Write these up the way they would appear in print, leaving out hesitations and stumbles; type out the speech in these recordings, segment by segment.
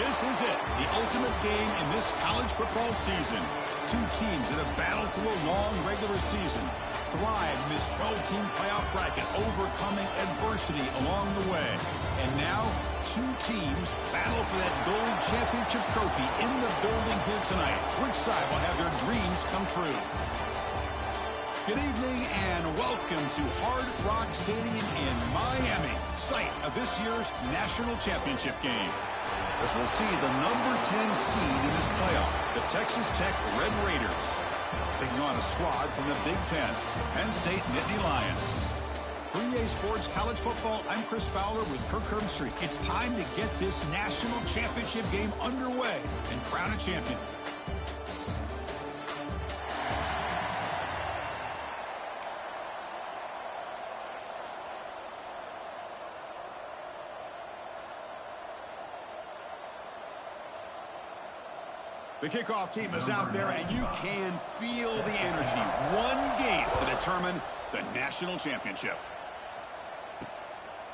This is it, the ultimate game in this college football season. Two teams that have battled through a long regular season, thrived in this 12-team playoff bracket, overcoming adversity along the way. And now, two teams battle for that gold championship trophy in the building here tonight. Which side will have their dreams come true? Good evening and welcome to Hard Rock Stadium in Miami, site of this year's national championship game. As we'll see the number 10 seed in this playoff, the Texas Tech Red Raiders, taking on a squad from the Big Ten, Penn State Nittany Lions. For EA Sports College Football, I'm Chris Fowler with Kirk Herbstreit. It's time to get this national championship game underway and crown a champion. The kickoff team is out there, and you can feel the energy. One game to determine the national championship.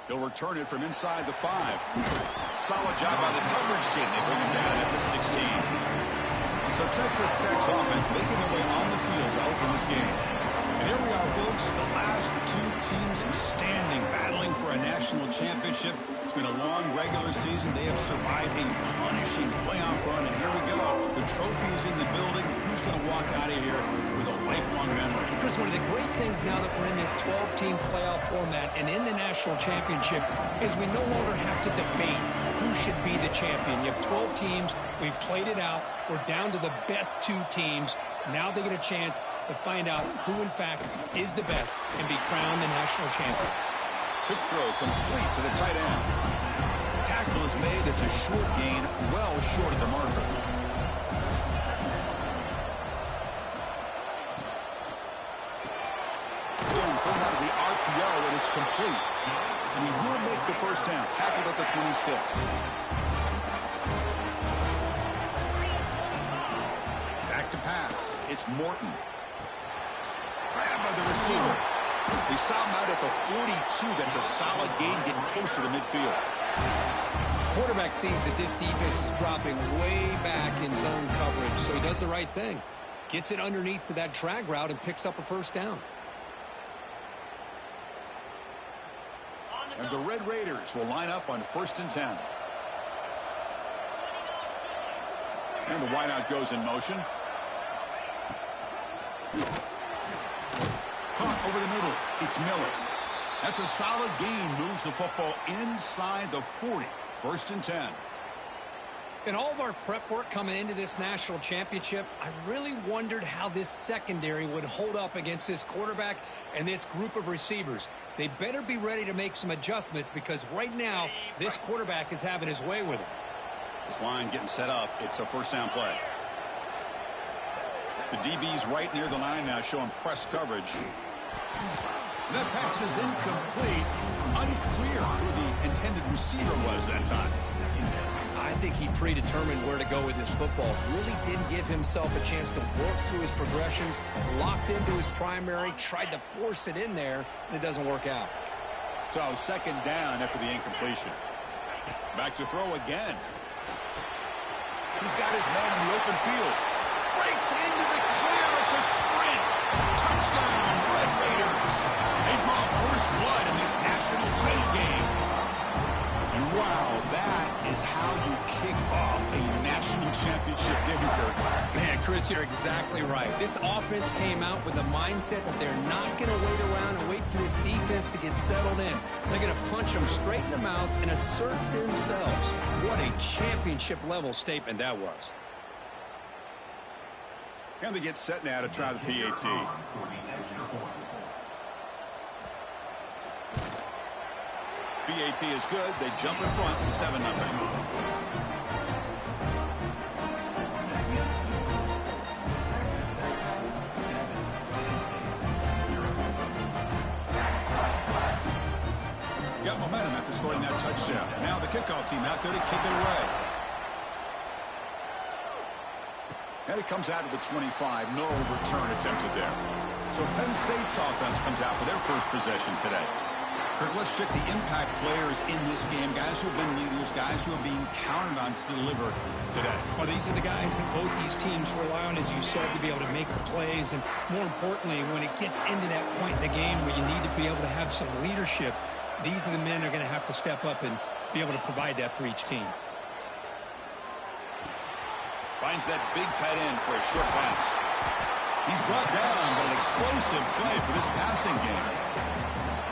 He'll return it from inside the 5. Solid job by the coverage team. They bring him down at the 16. So Texas Tech's offense making their way on the field to open this game. And here we are, folks, the last two teams standing, battling for a national championship. It's been a long regular season. They have survived a punishing playoff run, and here we go. The trophy is in the building. Who's going to walk out of here with a lifelong memory? Chris, one of the great things now that we're in this 12-team playoff format and in the national championship is we no longer have to debate who should be the champion. You have 12 teams. We've played it out. We're down to the best two teams. Now they get a chance to find out who, in fact, is the best and be crowned the national champion. Quick throw complete to the tight end. Tackle is made. It's a short gain, well short of the marker. Boom, thrown out of the RPO, and it's complete. And he will make the first down. Tackled at the 26. Back to pass. It's Morton. Grabbed by the receiver. They stop him out at the 42. That's a solid gain, getting closer to midfield. Quarterback sees that this defense is dropping way back in zone coverage, so he does the right thing. Gets it underneath to that drag route and picks up a first down. And the Red Raiders will line up on 1st and 10. And the wideout goes in motion. Caught over the middle. It's Miller. That's a solid gain. Moves the football inside the 40. 1st and 10. In all of our prep work coming into this national championship, I really wondered how this secondary would hold up against this quarterback and this group of receivers. They better be ready to make some adjustments because right now, this quarterback is having his way with him. This line getting set up. It's a first down play. The DB's right near the line now, showing press coverage. That pass is incomplete. Unclear who the intended receiver was that time. I think he predetermined where to go with his football. Really didn't give himself a chance to work through his progressions. Locked into his primary, tried to force it in there, and it doesn't work out. So 2nd down after the incompletion. Back to throw again. He's got his man in the open field. Breaks into the clear. It's a sprint. Touchdown, Red Raiders. They draw first blood in this national title game. And wow, that is how you kick off a national championship game, Kirk. Man, Chris, you're exactly right. This offense came out with a mindset that they're not going to wait around and wait for this defense to get settled in. They're going to punch them straight in the mouth and assert themselves. What a championship-level statement that was. And they get set now to try the PAT. PAT is good. They jump in front, 7-0. Got momentum after scoring that touchdown. Now the kickoff team out there to kick it away. And it comes out of the 25. No return attempted there. So Penn State's offense comes out for their first possession today. Kirk, let's check the impact players in this game, guys who have been leaders, guys who are being counted on to deliver today. Well, these are the guys that both these teams rely on, as you said, to be able to make the plays. And more importantly, when it gets into that point in the game where you need to be able to have some leadership, these are the men that are going to have to step up and be able to provide that for each team. Finds that big tight end for a short pass. He's brought down, but an explosive play for this passing game.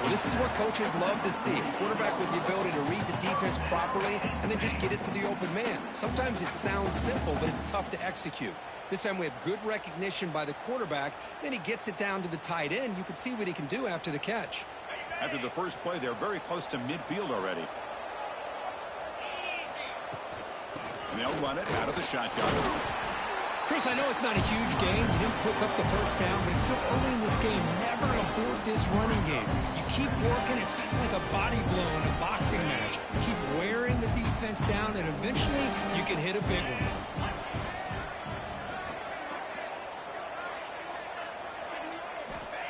Well, this is what coaches love to see. A quarterback with the ability to read the defense properly and then just get it to the open man. Sometimes it sounds simple, but it's tough to execute. This time we have good recognition by the quarterback. Then he gets it down to the tight end. You can see what he can do after the catch. After the first play, they're very close to midfield already. And they'll run it out of the shotgun. Chris, I know it's not a huge game. You didn't pick up the first down, but it's still early in this game. Never abort this running game. You keep working. It's kind of like a body blow in a boxing match. You keep wearing the defense down, and eventually you can hit a big one.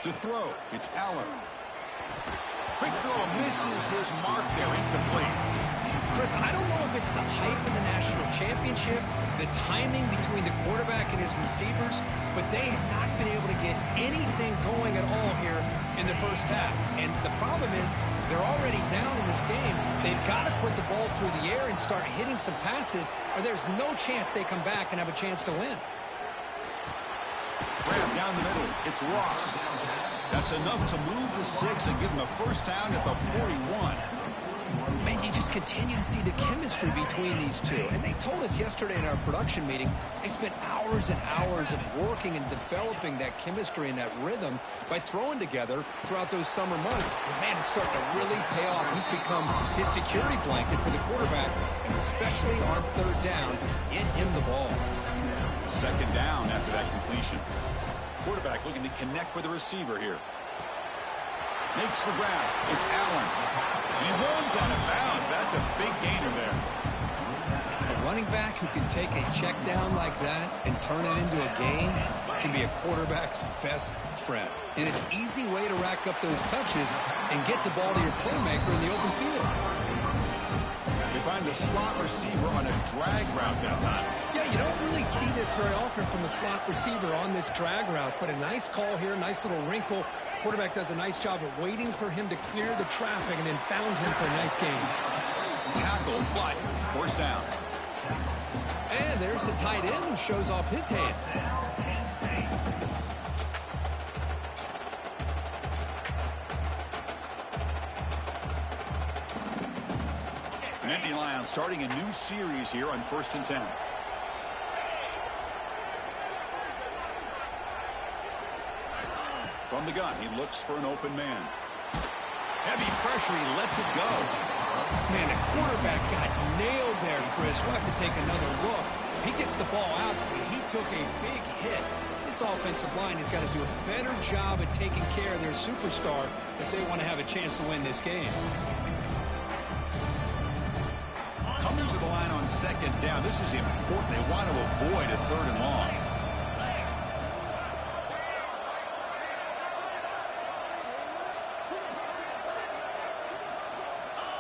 To throw, it's Allen. Quick throw misses his mark there, incomplete. Chris, I don't know if it's the hype of the national championship, the timing between the quarterback and his receivers, but they have not been able to get anything going at all here in the first half. And the problem is they're already down in this game. They've got to put the ball through the air and start hitting some passes, or there's no chance they come back and have a chance to win. Grab down the middle. It's Ross. That's enough to move the sticks and give him a first down at the 41. Man, you just continue to see the chemistry between these two. And they told us yesterday in our production meeting, they spent hours and hours of working and developing that chemistry and that rhythm by throwing together throughout those summer months. And, man, it's starting to really pay off. He's become his security blanket for the quarterback, and especially on third down, get him the ball. Second down after that completion. Quarterback looking to connect with the receiver here. Makes the grab. It's Allen. And he runs out of bounds. That's a big gainer there. A running back who can take a check down like that and turn it into a gain can be a quarterback's best friend. And it's an easy way to rack up those touches and get the ball to your playmaker in the open field. They find the slot receiver on a drag route that time. Yeah, you don't really see this very often from a slot receiver on this drag route, but a nice call here, nice little wrinkle. Quarterback does a nice job of waiting for him to clear the traffic and then found him for a nice gain. Tackle, but first down. And there's the tight end who shows off his hands. Nittany Lions starting a new series here on 1st and 10. From the gun, he looks for an open man. Heavy pressure, he lets it go. Man, the quarterback got nailed there, Chris. We'll have to take another look. He gets the ball out, but he took a big hit. This offensive line has got to do a better job at taking care of their superstar if they want to have a chance to win this game. Coming to the line on second down, this is important. They want to avoid a third and long.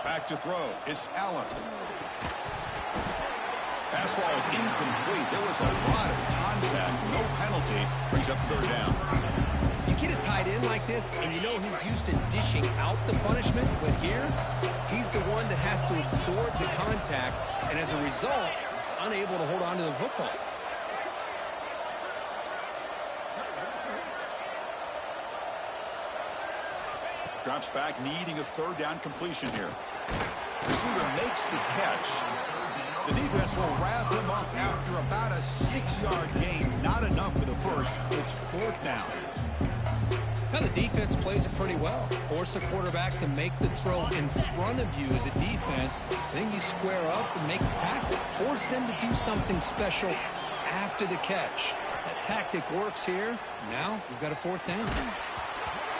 Back to throw. It's Allen. Pass ball is incomplete. There was a lot of contact. No penalty. Brings up third down. You get a tight end like this, and you know he's used to dishing out the punishment, but here, he's the one that has to absorb the contact, and as a result, he's unable to hold on to the football. Drops back, needing a third down completion here. Receiver makes the catch. The defense will wrap him up after about a 6-yard gain. Not enough for the first. It's fourth down. Now the defense plays it pretty well. Force the quarterback to make the throw in front of you as a defense. Then you square up and make the tackle. Force them to do something special after the catch. That tactic works here. Now we've got a fourth down.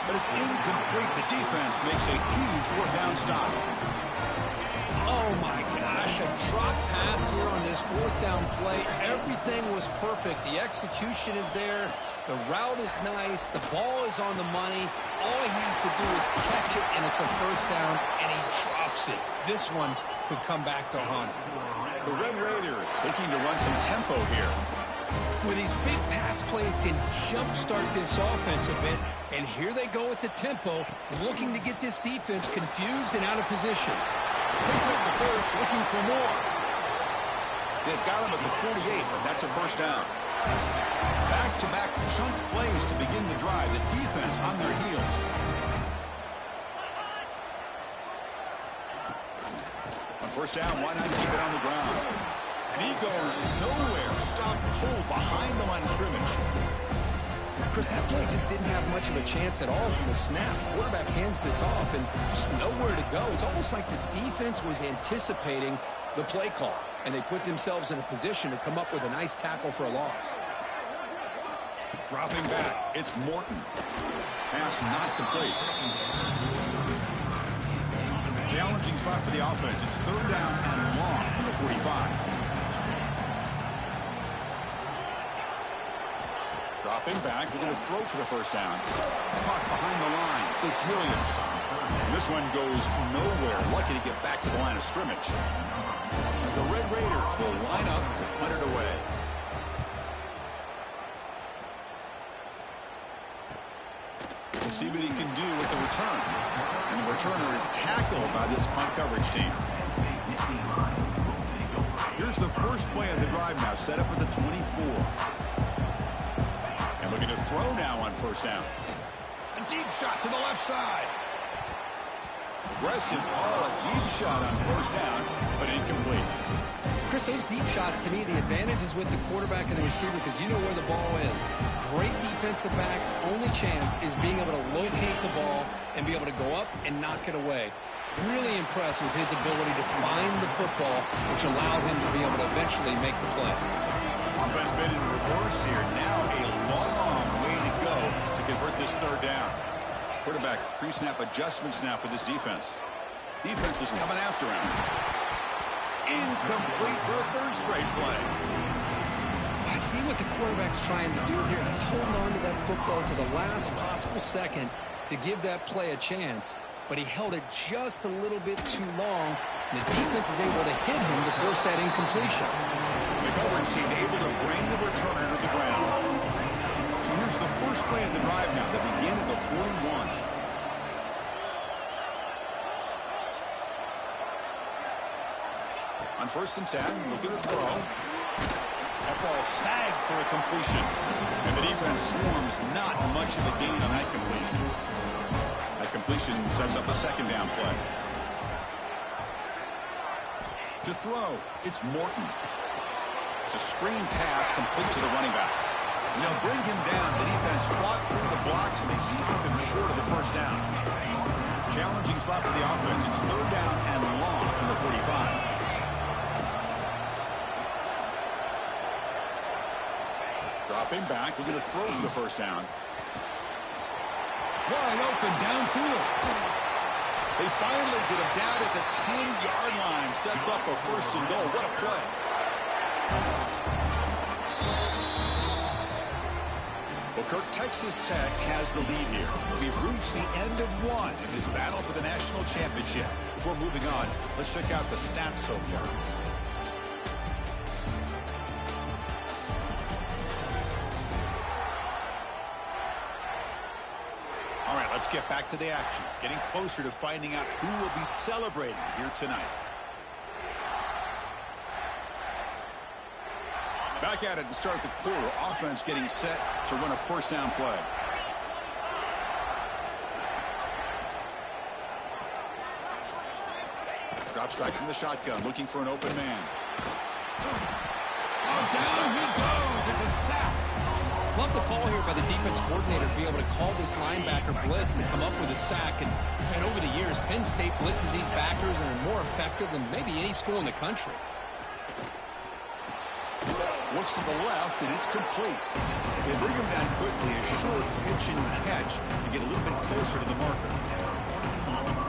But it's incomplete. The defense makes a huge fourth down stop. Oh, my gosh, a drop pass here on this fourth down play. Everything was perfect. The execution is there. The route is nice. The ball is on the money. All he has to do is catch it, and it's a first down, and he drops it. This one could come back to haunt him. The Red Raiders looking to run some tempo here. With these big pass plays can jumpstart this offense a bit, and here they go with the tempo, looking to get this defense confused and out of position. Picks up the first, looking for more. They've got him at the 48, but that's a first down. Back-to-back chunk plays to begin the drive. The defense on their heels. On first down, why not keep it on the ground? And he goes nowhere. Stop pull behind the line of scrimmage. Chris, that play just didn't have much of a chance at all from the snap. Quarterback hands this off and just nowhere to go. It's almost like the defense was anticipating the play call, and they put themselves in a position to come up with a nice tackle for a loss. Dropping back, it's Morton. Pass not complete. Challenging spot for the offense. It's third down and long from the 45. Dropping back, they're going to throw for the first down. Caught behind the line. It's Williams. And this one goes nowhere. Lucky to get back to the line of scrimmage. The Red Raiders will line up to punt it away. We'll see what he can do with the return. And the returner is tackled by this punt coverage team. Here's the first play of the drive now, set up at the 24. And looking to throw now on first down. A deep shot to the left side. Aggressive call, a deep shot on first down, but incomplete. Chris, those deep shots, to me, the advantage is with the quarterback and the receiver because you know where the ball is. Great defensive backs' only chance is being able to locate the ball and be able to go up and knock it away. Really impressed with his ability to find the football, which allowed him to be able to eventually make the play. Offense been in reverse here. Now a long way to go to convert this third down. Quarterback pre-snap adjustments now for this defense. Defense is coming after him. Incomplete for a third straight play. I see what the quarterback's trying to do here. He's holding on to that football to the last possible second to give that play a chance, but he held it just a little bit too long. And the defense is able to hit him to force that incompletion. The coverage team able to bring the returner to the ground. So here's the first play of the drive now. They begin at the 41. On first and 10, looking to throw. That ball snagged for a completion. And the defense swarms not much of a gain on that completion. That completion sets up a second down play. To throw, it's Morton. It's a screen pass complete to the running back. And they'll bring him down. The defense fought through the blocks, and they stop him short of the first down. Challenging spot for the offense. It's third down and long from the 45. Dropping back, looking to throw for the first down. Wide open downfield. They finally get him down at the 10-yard line. Sets up a first and goal. What a play. Well, Kirk, Texas Tech has the lead here. We've reached the end of one in this battle for the national championship. Before moving on, let's check out the stats so far. All right, let's get back to the action. Getting closer to finding out who will be celebrating here tonight. Back at it to start the quarter. Offense getting set to run a first down play. Drops back from the shotgun, looking for an open man. Oh, down he goes. It's a sack. Love the call here by the defense coordinator to be able to call this linebacker blitz to come up with a sack. And over the years, Penn State blitzes these backers and are more effective than maybe any school in the country. Looks to the left, and it's complete. They bring him down quickly, a short pitch and catch to get a little bit closer to the marker.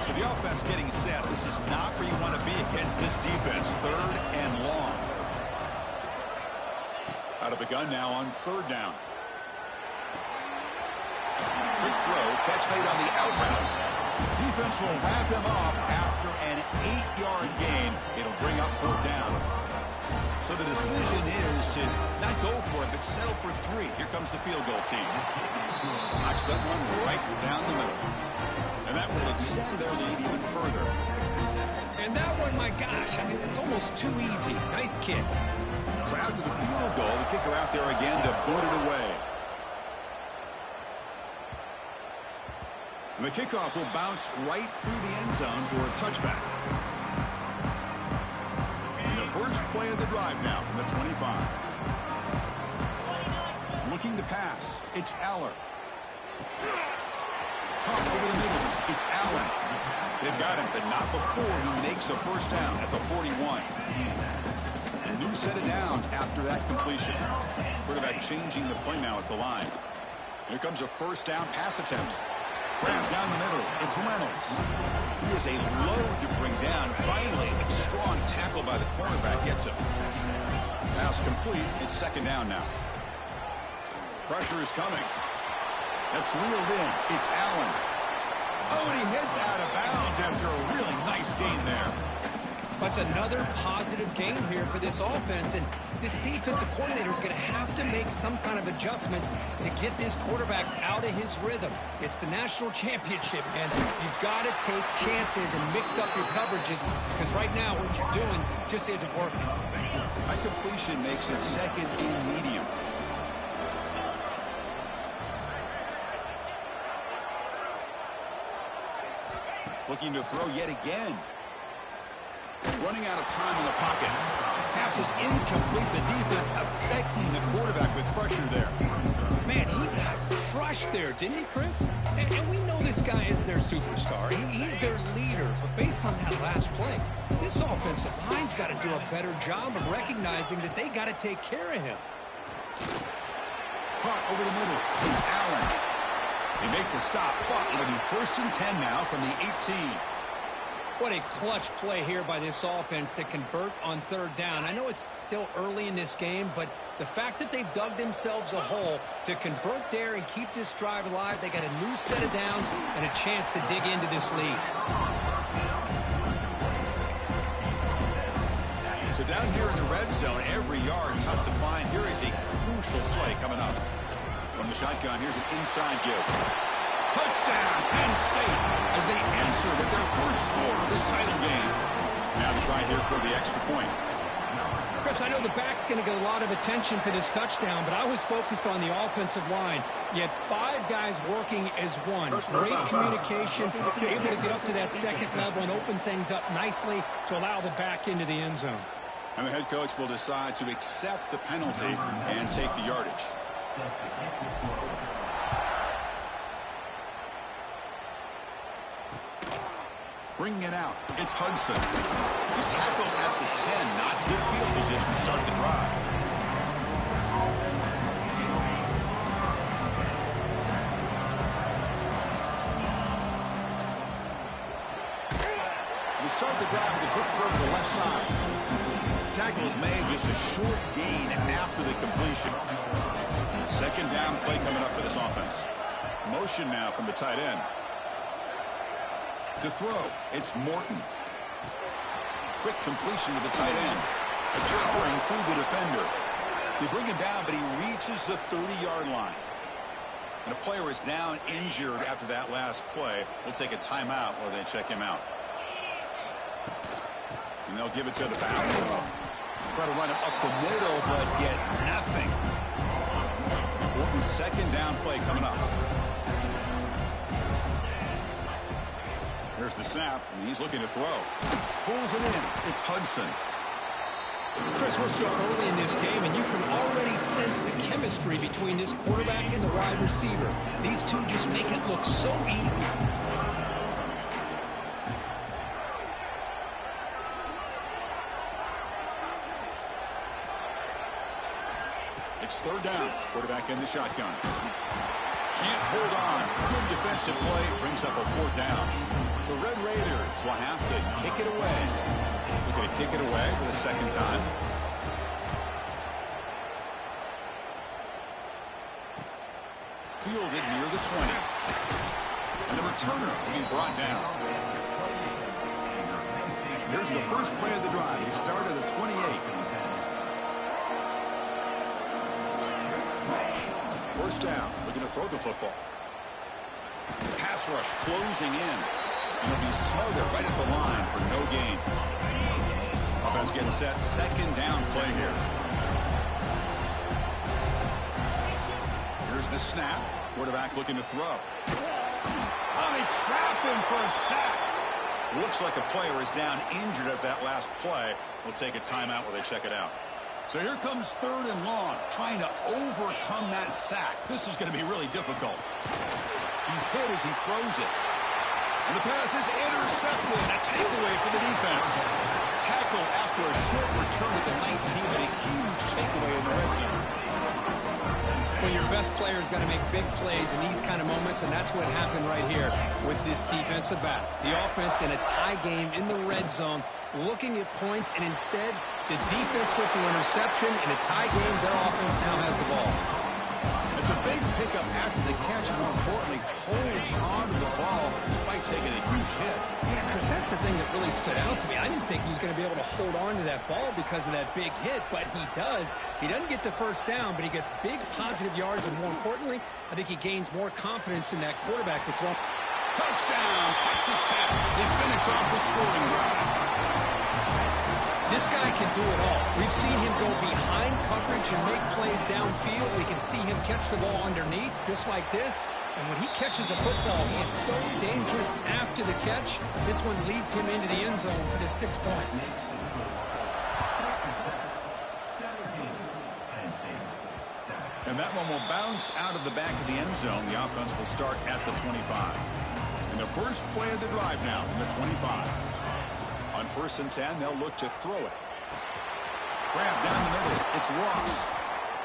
So the offense getting set. This is not where you want to be against this defense. Third and long. Out of the gun now on third down. Quick throw, catch made on the out route. Defense will wrap him up after an 8-yard gain. It'll bring up 4th down. So the decision is to not go for it, but settle for 3. Here comes the field goal team. Knocks that one right down the middle. And that will extend their lead even further. And that one, my gosh, I mean, it's almost too easy. Nice kick. So after the field goal, the kicker out there again to boot it away. And the kickoff will bounce right through the end zone for a touchback. And the first play of the drive now from the 25. Looking to pass. It's Aller. Pump over the middle. It's Allen. They've got him, but not before he makes a first down at the 41. A new set of downs after that completion. Quarterback changing the play now at the line. Here comes a first down pass attempt. Grab down the middle. It's Reynolds. He is a load to bring down. Finally, a strong tackle by the cornerback gets him. Pass complete. It's 2nd down now. Pressure is coming. That's reeled in. It's Allen. Oh, and he heads out of bounds after a really nice gain there. That's another positive game here for this offense, and this defensive coordinator is going to have to make some kind of adjustments to get this quarterback out of his rhythm. It's the national championship, and you've got to take chances and mix up your coverages, because right now what you're doing just isn't working. That completion makes it 2nd and medium. Looking to throw yet again. Running out of time in the pocket. Pass is incomplete. The defense affecting the quarterback with pressure there. Man, he got crushed there, didn't he, Chris? And we know this guy is their superstar. He's their leader. But based on that last play, this offensive line's got to do a better job of recognizing that they got to take care of him. Caught over the middle. It's Allen. They make the stop, but it'll be 1st and 10 now from the 18. What a clutch play here by this offense to convert on 3rd down. I know it's still early in this game, but the fact that they've dug themselves a hole to convert there and keep this drive alive, they got a new set of downs and a chance to dig into this lead. So down here in the red zone, every yard tough to find. Here is a crucial play coming up. From the shotgun, here's an inside give. Touchdown, Penn State, as they answer with their first score of this title game. Now to try here for the extra point. Chris, I know the back's going to get a lot of attention for this touchdown, but I was focused on the offensive line. You had 5 guys working as one. Great communication, able to get up to that 2nd level and open things up nicely to allow the back into the end zone. And the head coach will decide to accept the penalty and take the yardage. Bringing it out, it's Hudson. He's tackled at the 10. Not good field position to start the drive. We start the drive with a quick throw to the left side. Tackle is made, just a short gain after the completion. 2nd down play coming up for this offense. Motion now from the tight end. To throw, it's Morton. Quick completion to the tight end. Powering through the defender. They bring him down, but he reaches the 30-yard line. And a player is down injured after that last play. We'll take a timeout while they check him out. And they'll give it to the back. Try to run it up the middle, but get nothing. Morton's 2nd down play coming up. There's the snap, and he's looking to throw. Pulls it in. It's Hudson. Chris, we're still early in this game, and you can already sense the chemistry between this quarterback and the wide receiver. These two just make it look so easy. It's 3rd down. Quarterback in the shotgun. Can't hold on. Good defensive play. Brings up a 4th down. The Red Raiders will have to kick it away. We're going to kick it away for the 2nd time. fielded near the 20. And the returner will be brought down. Here's the first play of the drive. He started at the 28. First down. Looking to throw the football. Pass rush closing in. And he'll be smothered right at the line for no gain. Offense getting set. Second down play here. Here's the snap. Quarterback looking to throw. Oh, they trap him for a sack. Looks like a player is down injured at that last play. We'll take a timeout while they check it out. So here comes third and long, trying to overcome that sack. This is going to be really difficult. He's hit as he throws it. And the pass is intercepted. A takeaway for the defense. Tackled after a short return at the 19, but a huge takeaway in the red zone. Well, your best player is going to make big plays in these kind of moments, and that's what happened right here with this defensive battle. The offense in a tie game in the red zone, looking at points, and instead, the defense with the interception. In a tie game, their offense now has the ball. It's a big pickup after the catch, and more importantly, holds on to the ball despite taking a huge hit. Yeah, because that's the thing that really stood out to me. I didn't think he was going to be able to hold on to that ball because of that big hit, but he does. He doesn't get the first down, but he gets big positive yards, and more importantly, I think he gains more confidence in that quarterback to throw. Touchdown, Texas Tech. They finish off the scoring drive. This guy can do it all. We've seen him go behind coverage and make plays downfield. We can see him catch the ball underneath, just like this. And when he catches a football, he is so dangerous after the catch. This one leads him into the end zone for the 6 points. And that one will bounce out of the back of the end zone. The offense will start at the 25. And the first play of the drive now from the 25. On 1st and 10, they'll look to throw it. Grab down the middle. It's Ross.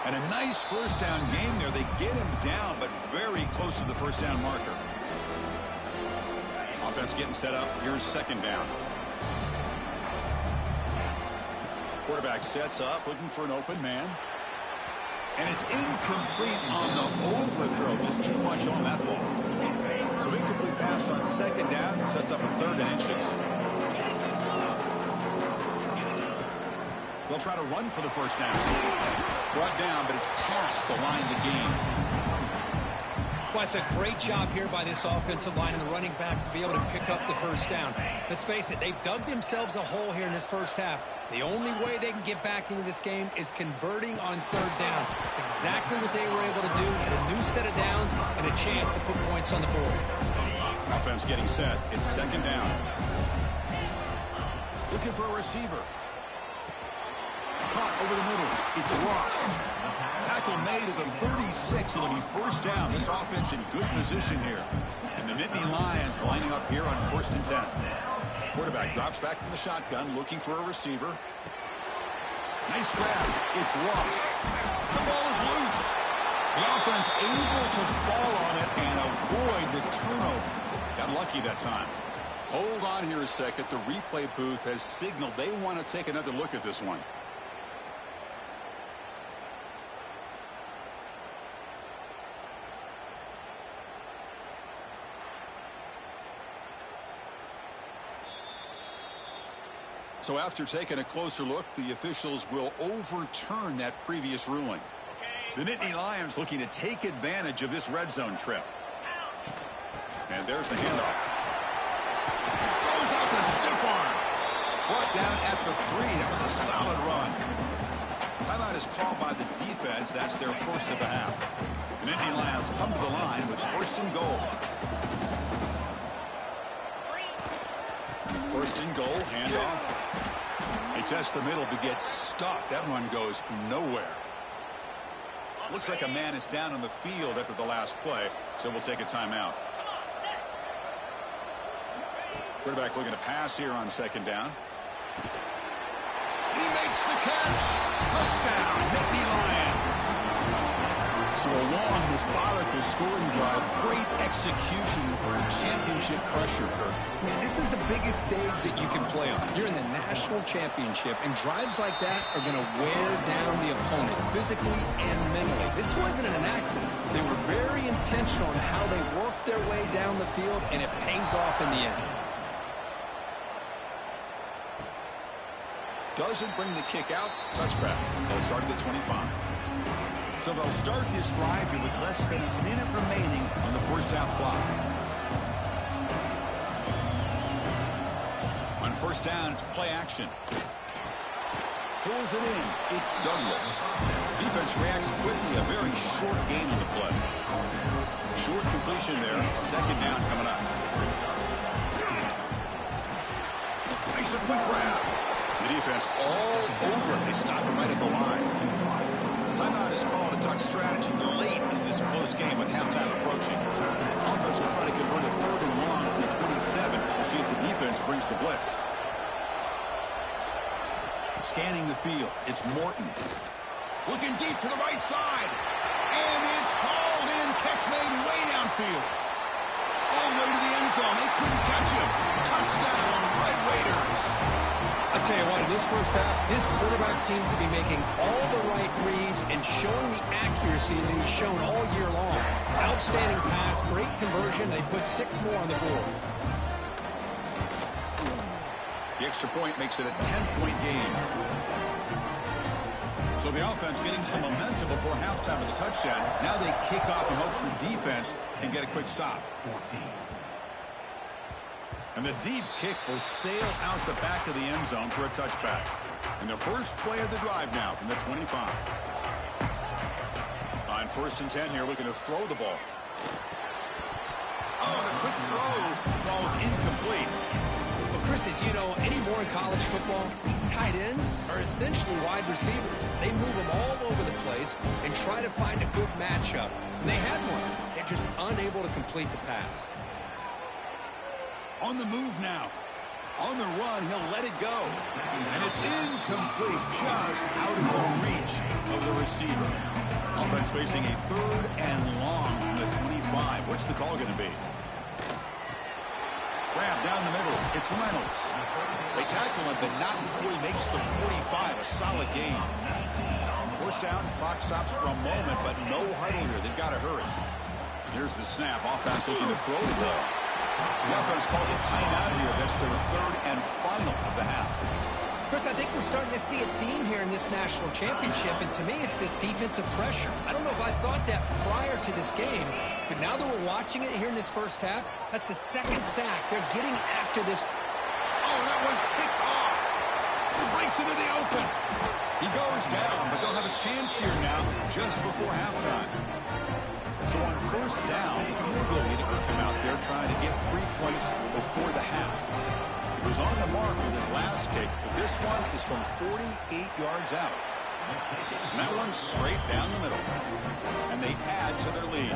And a nice first down game there. They get him down, but very close to the first down marker. Offense getting set up. Here's second down. Quarterback sets up, looking for an open man. And it's incomplete on the overthrow. Just too much on that ball. So incomplete pass on second down. Sets up a 3rd and inches. They'll try to run for the first down. Brought down, but it's past the line to gain. Well, it's a great job here by this offensive line and the running back to be able to pick up the first down. Let's face it, they've dug themselves a hole here in this first half. The only way they can get back into this game is converting on 3rd down. It's exactly what they were able to do. Get a new set of downs and a chance to put points on the board. Offense getting set. It's second down. Looking for a receiver. Caught over the middle. It's Ross. Tackle made at the 36. It'll be first down. This offense in good position here. And the Nittany Lions lining up here on 1st and 10. Quarterback drops back from the shotgun, looking for a receiver. Nice grab. It's Ross. The ball is loose. The offense able to fall on it and avoid the turnover. Got lucky that time. Hold on here a second. The replay booth has signaled they want to take another look at this one. So after taking a closer look, the officials will overturn that previous ruling. The Nittany Lions looking to take advantage of this red zone trip. And there's the handoff. Goes out to stiff arm. Brought down at the 3. That was a solid run. Timeout is called by the defense. That's their first of the half. The Nittany Lions come to the line with 1st and goal. 1st and goal, handoff. He tests the middle to get stuck. That one goes nowhere. Looks like a man is down on the field after the last play, so we'll take a timeout. Quarterback looking to pass here on second down. He makes the catch. Touchdown, Nittany Lions. So a long, methodical scoring drive, great execution with championship pressure, Kirk. Man, this is the biggest stage that you can play on. You're in the national championship, and drives like that are going to wear down the opponent physically and mentally. This wasn't an accident. They were very intentional in how they worked their way down the field, and it pays off in the end. Doesn't bring the kick out. Touchback. They'll start at the 25. So they'll start this drive here with less than a minute remaining on the first half clock. On first down, it's play action. Pulls it in. It's Douglas. Defense reacts quickly. A very short gain on the play. Short completion there. Second down coming up. Makes a quick grab. The defense all over. They stop him right at the line. Timeout is called to talk strategy late in this close game with halftime approaching. Offense will try to convert a third and long from the 27. We'll see if the defense brings the blitz. Scanning the field. It's Morton. Looking deep to the right side. And it's hauled in. Catch made way downfield. All the way to the end zone. They couldn't catch him. Touchdown, Red Raiders. I'll tell you what, in this first half, this quarterback seems to be making all the right reads and showing the accuracy that he's shown all year long. Outstanding pass, great conversion. They put 6 more on the board. The extra point makes it a 10-point game. So the offense getting some momentum before halftime with the touchdown. Now they kick off in hopes the defense can get a quick stop. And the deep kick will sail out the back of the end zone for a touchback. And the first play of the drive now from the 25. On first and 10 here, looking to throw the ball. Oh, the quick throw falls incomplete. Well, Chris, as you know, anymore in college football, these tight ends are essentially wide receivers. They move them all over the place and try to find a good matchup. And they had one. They're just unable to complete the pass. On the move now. On the run, he'll let it go. And it's incomplete, just out of the reach of the receiver. Offense facing a third and long from the 25. What's the call going to be? Grab down the middle. It's Reynolds. They tackle him, but not before he makes the 45. A solid gain. First down, clock stops for a moment, but no huddle here. They've got to hurry. Here's the snap. Offense looking to throw the ball. The offense calls a timeout here. That's their third and final of the half. Chris, I think we're starting to see a theme here in this national championship, and to me it's this defensive pressure. I don't know if I thought that prior to this game, but now that we're watching it here in this first half, that's the second sack. They're getting after this. Oh, that one's picked off. He breaks into the open. He goes down, but they'll have a chance here now just before halftime. So on first down, the field goal leader will come out there trying to get 3 points before the half. He was on the mark with his last kick, but this one is from 48 yards out. And that one's straight down the middle. And they add to their lead.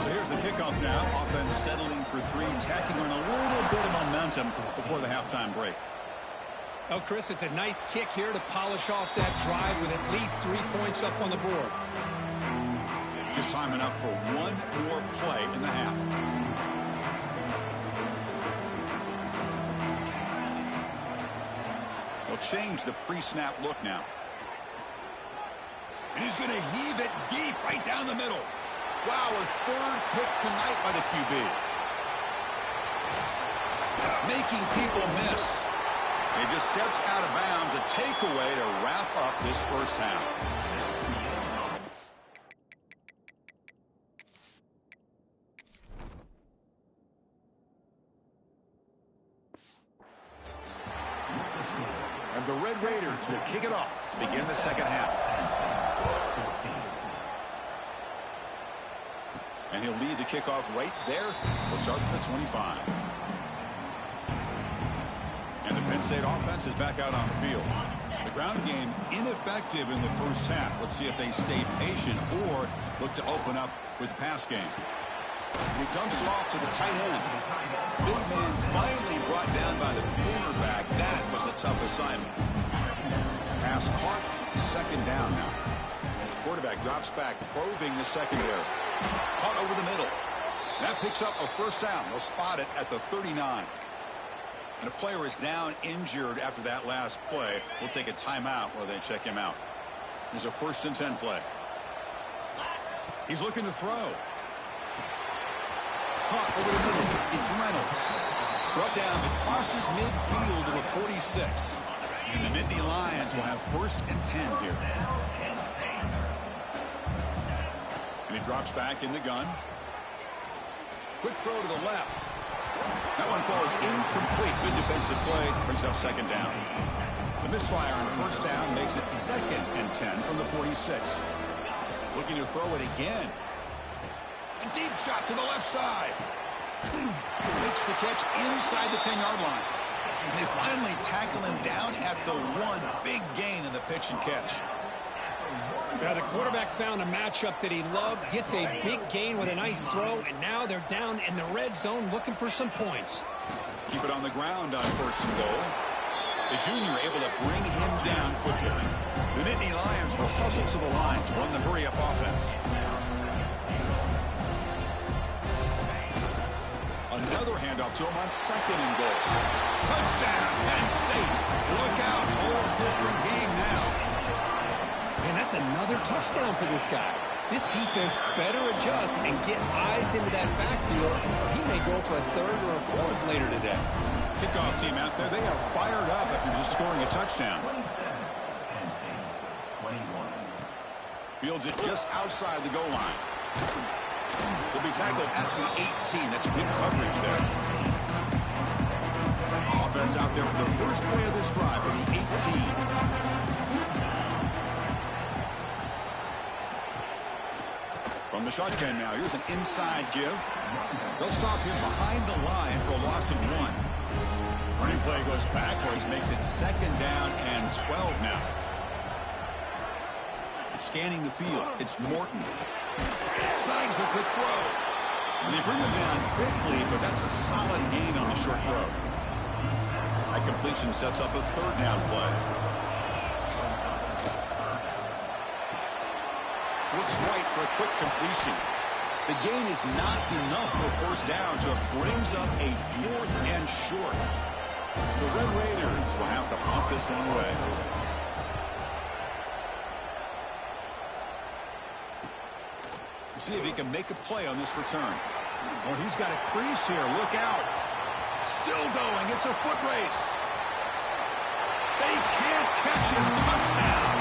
So here's the kickoff now. Offense settling for 3, tacking on a little bit of momentum before the halftime break. Oh, Chris, it's a nice kick here to polish off that drive with at least 3 points up on the board. Just time enough for one more play in the half. They'll change the pre-snap look now. And he's going to heave it deep right down the middle. Wow, a third pick tonight by the QB. Making people miss. He just steps out of bounds. A takeaway to wrap up this first half. And the Red Raiders will kick it off to begin the second half. And he'll lead the kickoff right there. We'll start at the 25. And the Penn State offense is back out on the field. The ground game ineffective in the first half. Let's see if they stay patient or look to open up with the pass game. And he dumps it off to the tight end. Big man finally brought down by the cornerback. That was a tough assignment. Pass caught. Second down now. Quarterback drops back, probing the secondary. Caught over the middle. That picks up a first down. They'll spot it at the 39. And a player is down injured after that last play. We'll take a timeout while they check him out. Here's a 1st and 10 play. He's looking to throw. Caught over the middle. It's Reynolds. Brought down. It crosses midfield to the 46. And the Nittany Lions will have 1st and 10 here. And he drops back in the gun. Quick throw to the left. That one falls incomplete. Good defensive play. Brings up 2nd down. The misfire on 1st down makes it 2nd and 10 from the 46. Looking to throw it again. A deep shot to the left side. Makes the catch inside the 10-yard line. And they finally tackle him down at the 1. Big gain in the pitch and catch. Yeah, the quarterback found a matchup that he loved, gets a big gain with a nice throw, and now they're down in the red zone looking for some points. Keep it on the ground on 1st and goal. The junior able to bring him down quickly. The Nittany Lions will hustle to the line to run the hurry-up offense. Another handoff to him on 2nd and goal. Touchdown, Penn State. Look out, whole different game now. And that's another touchdown for this guy. This defense better adjust and get eyes into that backfield, or he may go for a 3rd or a 4th later today. Kickoff team out there, they are fired up after just scoring a touchdown. Fields it just outside the goal line. He'll be tackled at the 18. That's good coverage there. Offense out there for the first play of this drive for the 18. From the shotgun now, here's an inside give. They'll stop him behind the line for a loss of 1. Running play goes backwards, makes it 2nd down and 12 now. Scanning the field, it's Morton. Snags the quick throw. And they bring him down quickly, but that's a solid gain on the short throw. That completion sets up a 3rd down play. Looks right for a quick completion. The gain is not enough for 1st down, so it brings up a 4th and short. The Red Raiders will have to punt this one away. We'll see if he can make a play on this return. Oh, he's got a crease here. Look out. Still going. It's a foot race. They can't catch him. Touchdown.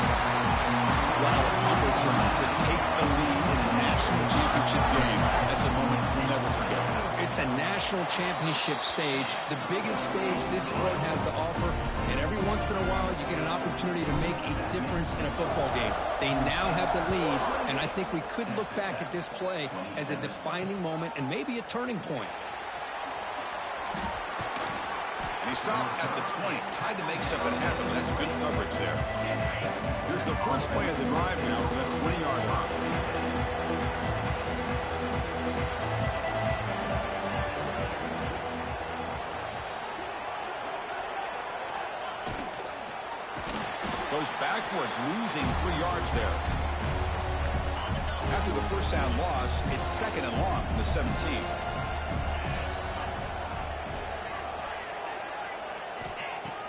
Wow, opportunity to take the lead in a national championship game. That's a moment we'll never forget. It's a national championship stage, the biggest stage this sport has to offer, and every once in a while you get an opportunity to make a difference in a football game. They now have the lead, and I think we could look back at this play as a defining moment and maybe a turning point. And he stopped at the 20. Tried to make something happen, but that's good coverage there. Here's the first play of the drive now for the 20-yard line. Goes backwards, losing 3 yards there. After the 1st down loss, it's 2nd and long from the 17.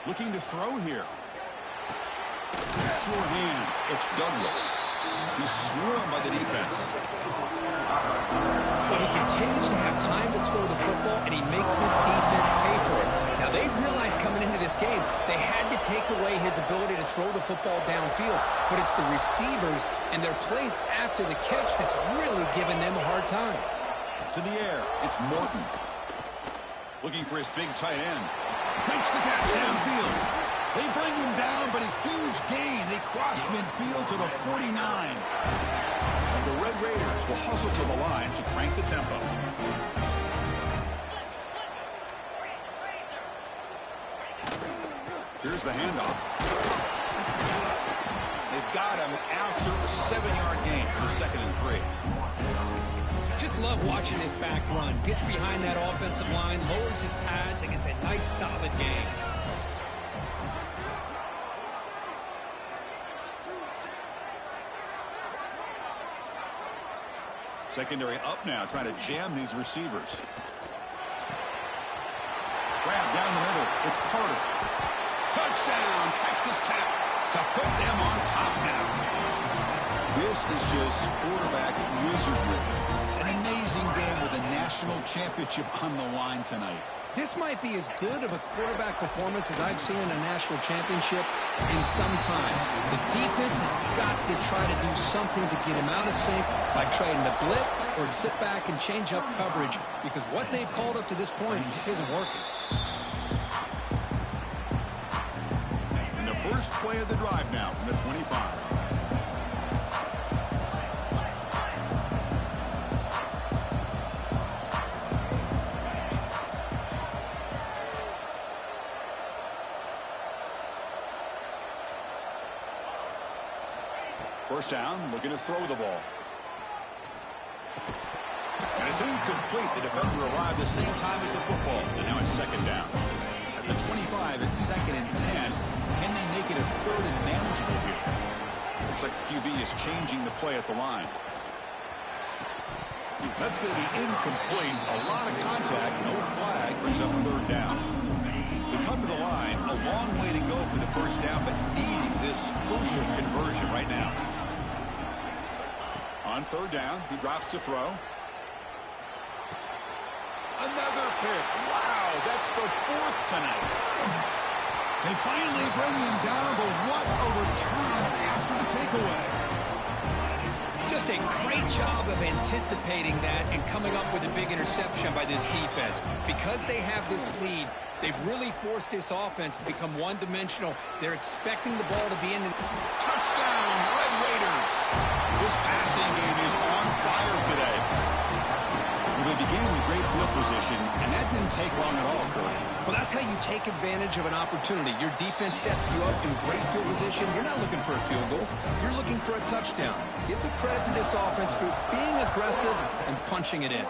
Looking to throw here. Sure hands. It's Douglas. He's swarmed by the defense. Well, he continues to have time to throw the football, and he makes his defense pay for it. Now, they realized coming into this game they had to take away his ability to throw the football downfield, but it's the receivers and their plays after the catch that's really giving them a hard time. To the air, it's Morton. Looking for his big tight end. Makes the catch downfield. They bring him down, but a huge gain. They cross midfield to the 49. And the Red Raiders will hustle to the line to crank the tempo. Here's the handoff. They've got him after a 7-yard gain, so 2nd and 3. Just love watching this back run. Gets behind that offensive line, lowers his pads, and gets a nice, solid gain. Secondary up now, trying to jam these receivers. Grab down the middle. It's Carter. Touchdown, Texas Tech, to put them on top now. This is just quarterback wizardry. An amazing game with a national championship on the line tonight. This might be as good of a quarterback performance as I've seen in a national championship in some time. The defense has got to try to do something to get him out of sync by trying to blitz or sit back and change up coverage, because what they've called up to this point just isn't working. And the first play of the drive now from the 25. First down, looking to throw the ball. And it's incomplete. The defender arrived the same time as the football. And now it's second down. At the 25, it's 2nd and 10. Can they make it a 3rd and manageable here? Looks like the QB is changing the play at the line. That's going to be incomplete. A lot of contact. No flag. Brings up 3rd down. To come to the line, a long way to go for the first down, but needing this crucial conversion right now. On 3rd down, he drops to throw. Another pick. Wow, that's the 4th tonight. They finally bring him down, but what a return after the takeaway. Just a great job of anticipating that and coming up with a big interception by this defense. Because they have this lead, they've really forced this offense to become one-dimensional. They're expecting the ball to be in the... Touchdown, Red Raiders. This passing game is on fire today. Well, they began with great field position, and that didn't take long at all, Curry. Well, that's how you take advantage of an opportunity. Your defense sets you up in great field position. You're not looking for a field goal. You're looking for a touchdown. Give the credit to this offense for being aggressive and punching it in.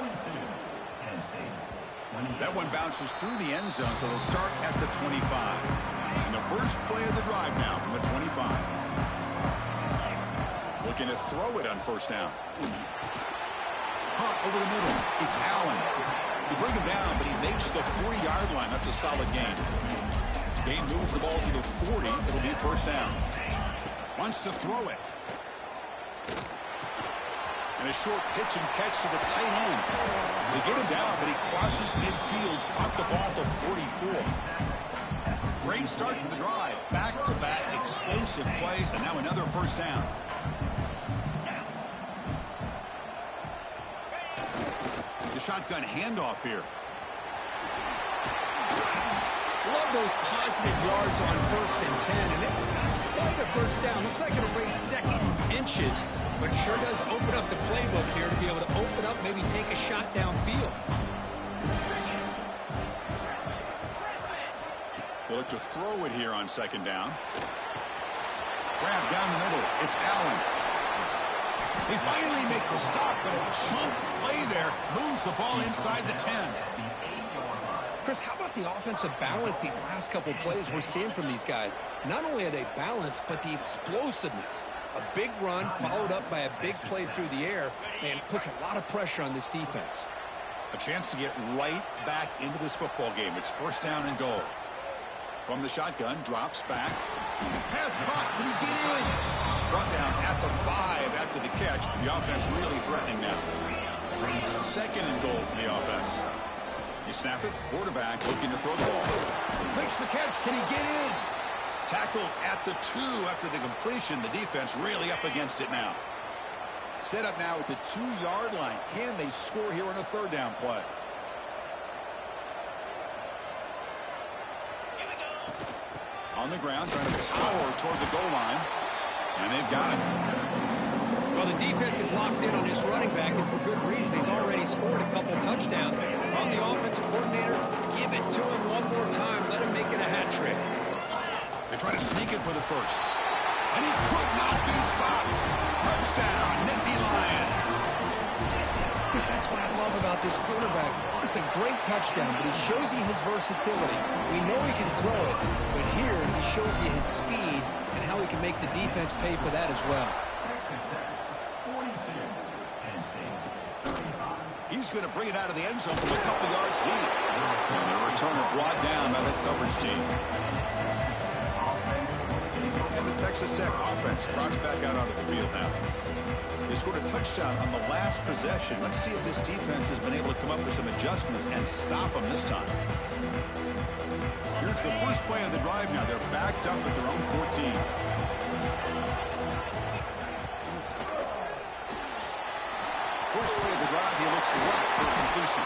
That one bounces through the end zone, so they'll start at the 25. And the first play of the drive now from the 25. Looking to throw it on first down. Caught over the middle. It's Allen. You bring him down, but he makes the 40-yard line. That's a solid gain. Dane moves the ball to the 40. It'll be first down. Wants to throw it. And a short pitch and catch to the tight end. They get him down, but he crosses midfield, spot the ball to 44. Great start to the drive. Back-to-back explosive plays, and now another first down. The shotgun handoff here. Love those positive yards on 1st and 10, and it's not quite a first down. Looks like it'll raise 2nd inches, but sure does open up the playbook here to be able to open up, maybe take a shot downfield. They look to throw it here on 2nd down. Grab down the middle. It's Allen. They finally make the stop, but a chunk play there moves the ball inside the 10. Chris, how about the offensive balance these last couple plays we're seeing from these guys? Not only are they balanced, but the explosiveness. A big run followed up by a big play through the air, and puts a lot of pressure on this defense. A chance to get right back into this football game. It's first down and goal. From the shotgun, drops back. Pass caught. Can he get in? Brought down at the 5 after the catch. The offense really threatening now. 2nd and goal for the offense. You snap it. Quarterback looking to throw the ball. Makes the catch. Can he get in? Tackled at the 2 after the completion. The defense really up against it now. Set up now at the 2-yard line. Can they score here on a 3rd down play? On the ground, trying to power toward the goal line. And they've got him. Well, the defense is locked in on this running back, and for good reason. He's already scored a couple touchdowns. If I'm the offensive coordinator, give it to him one more time. Let him make it a hat trick. They try to sneak it for the first. And he could not be stopped. Touchdown, Nittany Lions. Chris, that's what I love about this quarterback. It's a great touchdown, but he shows you his versatility. We know he can throw it, but here he shows you his speed and how he can make the defense pay for that as well. He's going to bring it out of the end zone from a couple yards deep. And the returner brought down by that coverage team. And the Texas Tech offense trots back out onto the field now. They scored a touchdown on the last possession. Let's see if this defense has been able to come up with some adjustments and stop them this time. Here's the first play of the drive now. They're backed up at their own 14. First play of the drive, he looks left for a completion.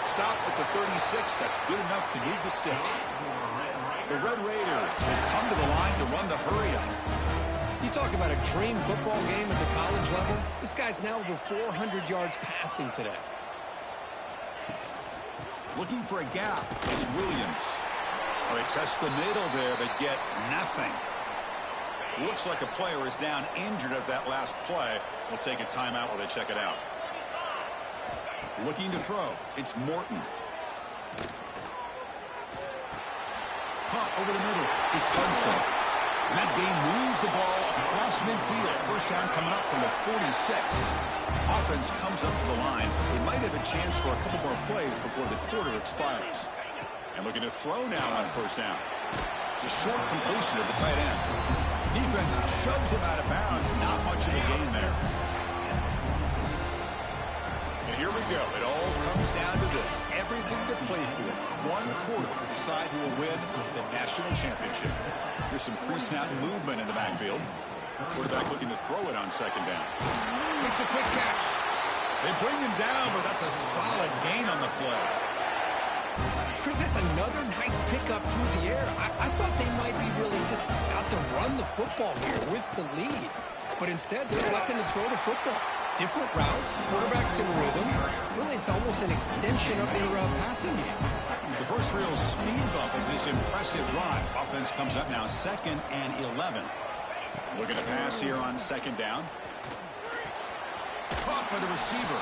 Stopped at the 36. That's good enough to move the sticks. The Red Raiders will come to the line to run the hurry-up. You talk about a dream football game at the college level. This guy's now over 400 yards passing today. Looking for a gap. It's Williams. Oh, they test the middle there, but get nothing. Looks like a player is down injured at that last play. We'll take a timeout while they check it out. Looking to throw. It's Morton. Caught over the middle. It's Hudson. And that game moves the ball across midfield. First down coming up from the 46. Offense comes up to the line. They might have a chance for a couple more plays before the quarter expires. And looking to throw now on first down. It's a short completion of the tight end. Defense shoves him out of bounds. Not much of a gain there. And here we go. It all comes down to this. Everything to play for. One quarter to decide who will win the national championship. Here's some pre-snap movement in the backfield. Quarterback looking to throw it on second down. Makes a quick catch. They bring him down, but that's a solid gain on the play. Chris, that's another nice pickup through the air. I thought they might be really just out to run the football here with the lead. But instead, they're electing to throw the football. Different routes, quarterbacks in rhythm. Really, it's almost an extension of their passing game. The first real speed bump of this impressive drive. Offense comes up now 2nd and 11. Looking to pass here on second down. Caught by the receiver.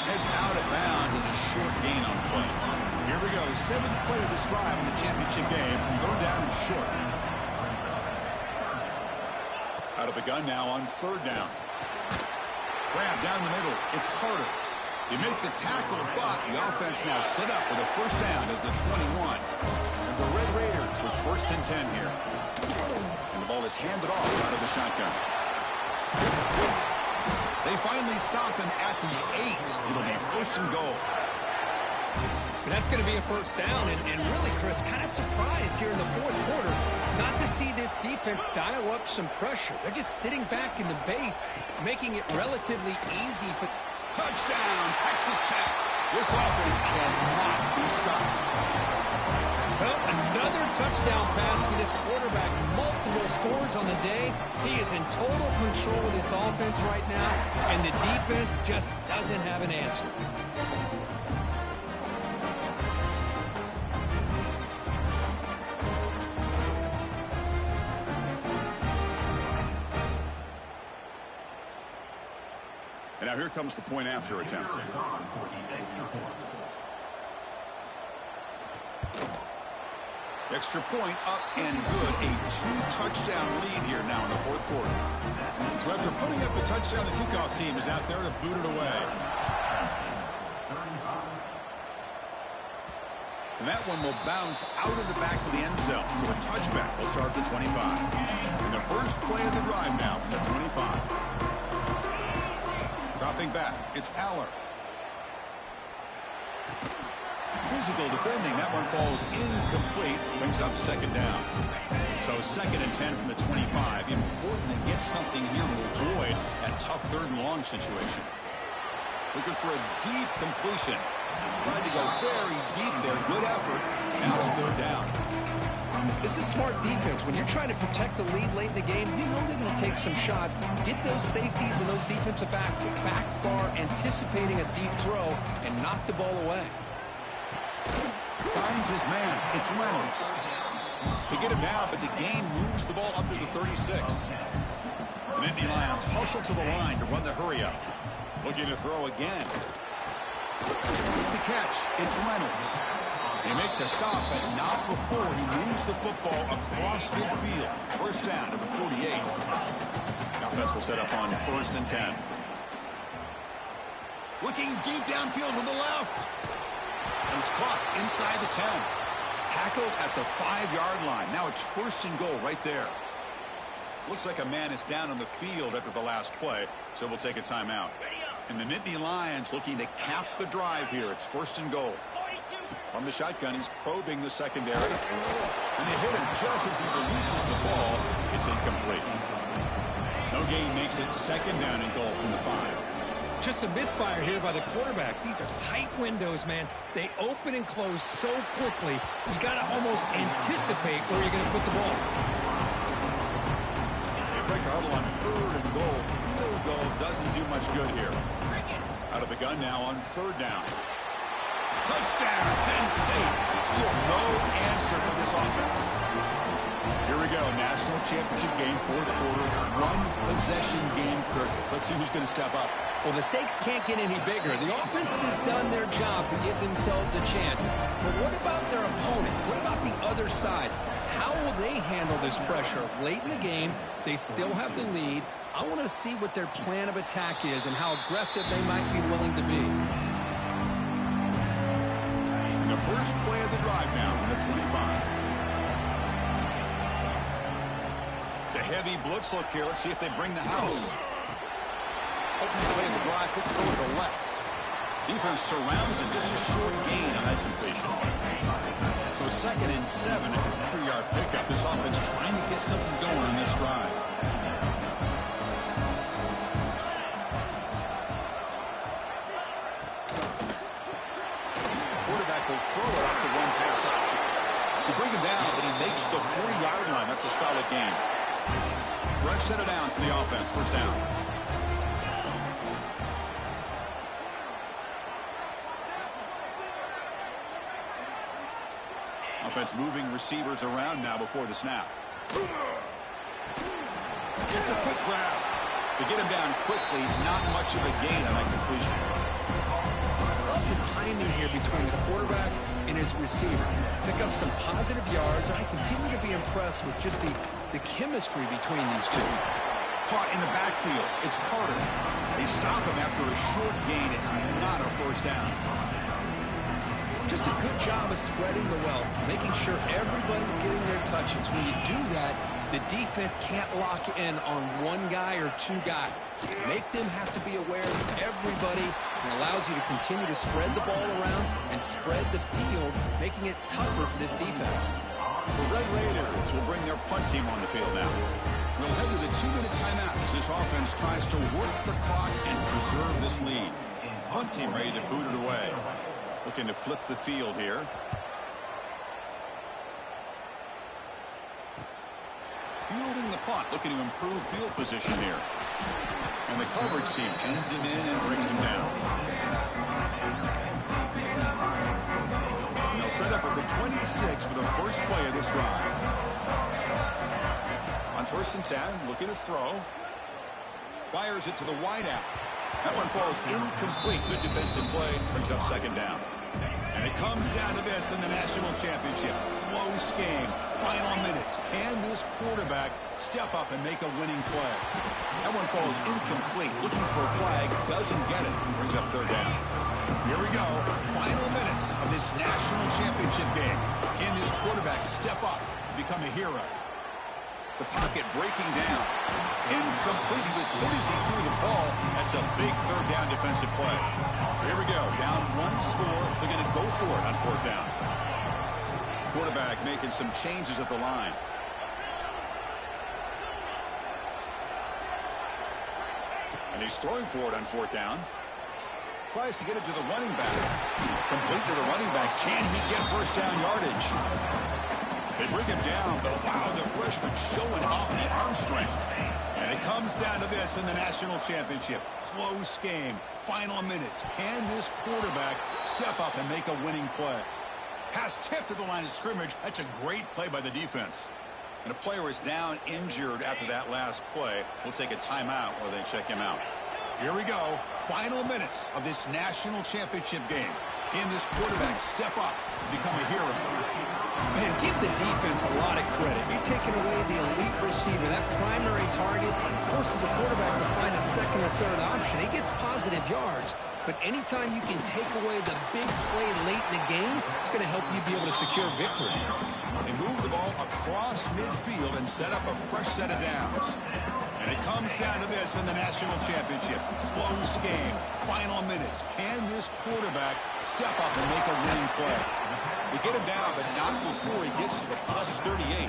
Heads out of bounds as a short gain on the play. Here we go. 7th play of this drive in the championship game. Third down and short. Out of the gun now on third down. Grab down the middle. It's Carter. You make the tackle, but the offense now set up with a first down at the 21. And the Red Raiders with 1st and 10 here. And the ball is handed off out of the shotgun. They finally stop him at the 8. It'll be 1st and goal. And that's going to be a first down. And really, Chris, kind of surprised here in the fourth quarter not to see this defense dial up some pressure. They're just sitting back in the base, making it relatively easy for... Touchdown, Texas Tech. This offense cannot be stopped. Well, another touchdown pass for this quarterback. Multiple scores on the day. He is in total control of this offense right now, and the defense just doesn't have an answer. And now here comes the point after attempt. Extra point up and good. A 2-touchdown lead here now in the fourth quarter. So after putting up a touchdown, the kickoff team is out there to boot it away. And that one will bounce out of the back of the end zone. So a touchback will start at the 25. And the first play of the drive now from the 25. Dropping back, it's Aller. Physical defending, that one falls incomplete, brings up second down. So 2nd and 10 from the 25. Important to get something here to avoid that tough 3rd and long situation. Looking for a deep completion. Tried to go very deep there, good effort. Now it's 3rd down. This is smart defense. When you're trying to protect the lead late in the game, you know they're going to take some shots. Get those safeties and those defensive backs back far, anticipating a deep throw, and knock the ball away. Finds his man. It's Reynolds. They get him down, but the gain moves the ball up to the 36. The Nittany Lions hustle to the line to run the hurry-up. Looking to throw again. With the catch, it's Reynolds. They make the stop, but not before he moves the football across midfield. First down to the 48. The offense will set up on 1st and 10. Looking deep downfield to the left. And it's caught inside the 10. Tackled at the 5-yard line. Now it's 1st and goal right there. Looks like a man is down on the field after the last play, so we'll take a timeout. And the Nittany Lions looking to cap the drive here. It's 1st and goal. From the shotgun, he's probing the secondary. And they hit him just as he releases the ball. It's incomplete. No gain makes it 2nd down and goal from the 5. Just a misfire here by the quarterback. These are tight windows, man. They open and close so quickly, you got to almost anticipate where you're going to put the ball. They break a huddle on 3rd and goal. Field goal doesn't do much good here. Out of the gun now on 3rd down. Touchdown, Penn State. Still no answer for this offense. Here we go, national championship game, 4th quarter, 1-possession game, Kirk. Let's see who's going to step up. Well, the stakes can't get any bigger. The offense has done their job to give themselves a chance. But what about their opponent? What about the other side? How will they handle this pressure? Late in the game, they still have the lead. I want to see what their plan of attack is and how aggressive they might be willing to be. And the first play of the drive now from the 25. It's a heavy blitz look here. Let's see if they bring the house. Opening play in the drive, quick throw to the left. Defense surrounds him. Just a short gain on that completion. So a 2nd and 7 at a 3-yard pickup. This offense trying to get something going on this drive. Quarterback will throw it off the one-pass option. You bring him down, but he makes the 40-yard line. That's a solid game. Fresh set of downs for the offense. 1st down. Offense moving receivers around now before the snap. It's a quick grab. To get him down quickly, not much of a gain on that completion. Love the timing here between the quarterback and his receiver. Pick up some positive yards, and I continue to be impressed with just the chemistry between these two. Caught in the backfield. It's Carter. They stop him after a short gain. It's not a 1st down. Just a good job of spreading the wealth, making sure everybody's getting their touches. When you do that, the defense can't lock in on one guy or 2 guys. Make them have to be aware of everybody, and allows you to continue to spread the ball around and spread the field, making it tougher for this defense. The Red Raiders will bring their punt team on the field now. We'll head to the 2-minute timeout as this offense tries to work the clock and preserve this lead. Punt team ready to boot it away. Looking to flip the field here. Fielding the punt, looking to improve field position here. And the coverage team pins him in and brings him down. And they'll set up at the 26 for the first play of this drive. On 1st and 10, looking to throw. Fires it to the wideout. That one falls incomplete. Good defensive play. Brings up 2nd down. And it comes down to this in the national championship. Close game. Final minutes. Can this quarterback step up and make a winning play? That one falls incomplete. Looking for a flag. Doesn't get it. Brings up 3rd down. Here we go. Final minutes of this national championship game. Can this quarterback step up and become a hero? The pocket breaking down. Incomplete. He was good as he threw the ball. That's a big 3rd down defensive play. So here we go. Down 1 score. They're going to go for it on 4th down. Quarterback making some changes at the line. And he's throwing for it on 4th down. Tries to get it to the running back. Complete to the running back. Can he get 1st down yardage? They bring him down, but wow, the freshman showing off the arm strength. And it comes down to this in the national championship. Close game. Final minutes. Can this quarterback step up and make a winning play? Pass tipped to the line of scrimmage. That's a great play by the defense. And a player is down injured after that last play. We'll take a timeout while they check him out. Here we go. Final minutes of this national championship game. Can this quarterback step up and become a hero? Man, give the defense a lot of credit. You're taking away the elite receiver. That primary target forces the quarterback to find a second or third option. He gets positive yards, but anytime you can take away the big play late in the game, it's going to help you be able to secure victory. They move the ball across midfield and set up a fresh set of downs. And it comes down to this in the national championship. Close game. Final minutes. Can this quarterback step up and make a winning play? They get him down, but not before he gets to the plus 38.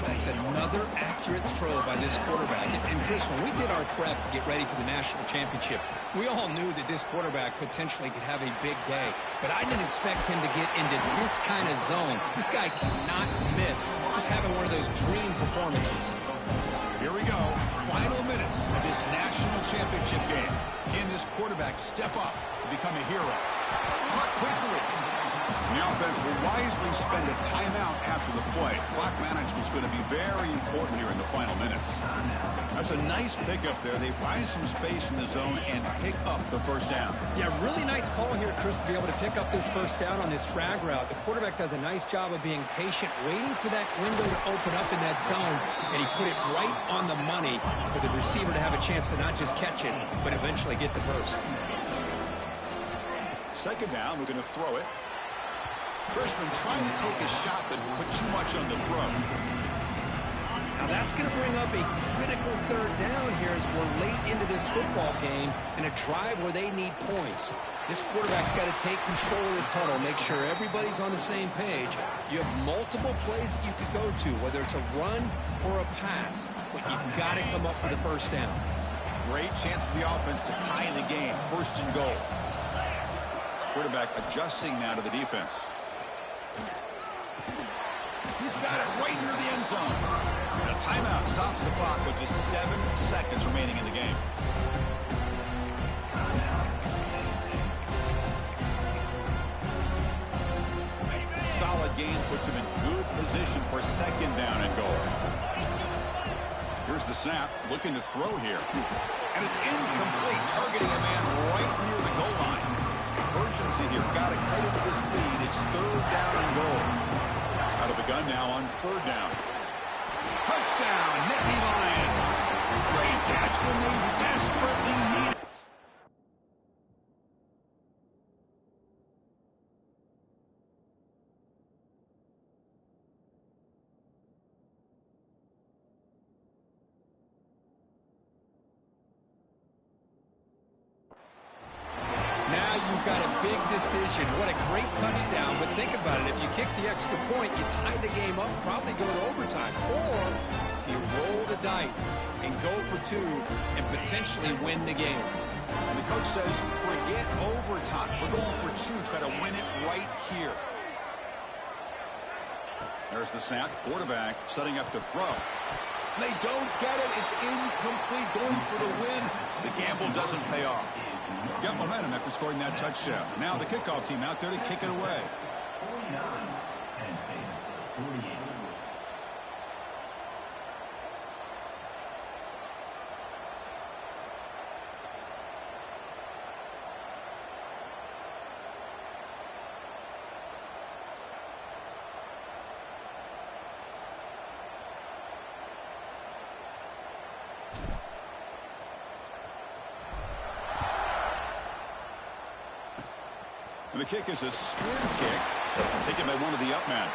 That's another accurate throw by this quarterback. And Chris, when we did our prep to get ready for the national championship, we all knew that this quarterback potentially could have a big day. But I didn't expect him to get into this kind of zone. This guy cannot miss. Just having one of those dream performances. Here we go. Final minutes of this national championship game. Can this quarterback step up and become a hero? Cut quickly. The offense will wisely spend a timeout after the play. Clock management is going to be very important here in the final minutes. That's a nice pickup there. They find some space in the zone and pick up the first down. Yeah, really nice call here, Chris, to be able to pick up this first down on this drag route. The quarterback does a nice job of being patient, waiting for that window to open up in that zone, and he put it right on the money for the receiver to have a chance to not just catch it, but eventually get the first. Second down, we're going to throw it. Freshman trying to take a shot, but put too much on the throw. Now that's going to bring up a critical third down here as we're late into this football game in a drive where they need points. This quarterback's got to take control of this huddle, make sure everybody's on the same page. You have multiple plays that you could go to, whether it's a run or a pass, but you've got to come up with a first down. Great chance for the offense to tie the game. First and goal. Quarterback adjusting now to the defense. He's got it right near the end zone. And a timeout stops the clock with just 7 seconds remaining in the game. Solid gain puts him in good position for second down and goal. Here's the snap, looking to throw here. And it's incomplete, targeting a man right near the goal line. Urgency here, got to cut into this lead. It's third down and goal. Out of the gun now on third down. Touchdown, Nittany Lions. Great catch when they desperately need it. Got a big decision. What a great touchdown. But think about it. If you kick the extra point, you tie the game up, probably go to overtime. Or do you roll the dice and go for two and potentially win the game? And the coach says, forget overtime. We're going for two. Try to win it right here. There's the snap. Quarterback setting up to throw. They don't get it. It's incomplete. Going for the win. The gamble doesn't pay off. Got momentum after scoring that touchdown. Now the kickoff team out there to kick it away. And the kick is a square kick, taken by one of the up men.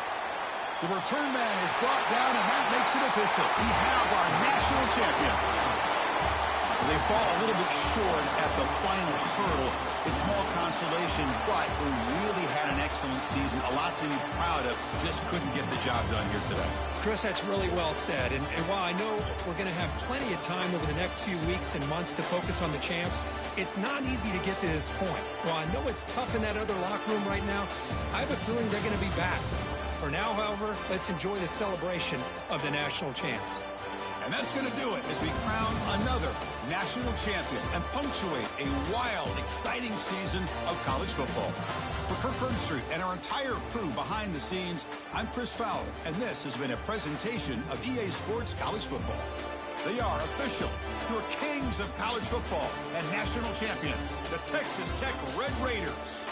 The return man is brought down, and that makes it official. We have our national champions. They fall a little bit short at the final hurdle. It's small consolation, but they really had an excellent season. A lot to be proud of. Just couldn't get the job done here today. Chris, that's really well said. And while I know we're going to have plenty of time over the next few weeks and months to focus on the champs, it's not easy to get to this point. While I know it's tough in that other locker room right now, I have a feeling they're going to be back. For now, however, let's enjoy the celebration of the national champs. And that's going to do it as we crown another national champion and punctuate a wild, exciting season of college football. For Kirk Herbstreit and our entire crew behind the scenes, I'm Chris Fowler, and this has been a presentation of EA Sports College Football. They are official, your kings of college football and national champions, the Texas Tech Red Raiders.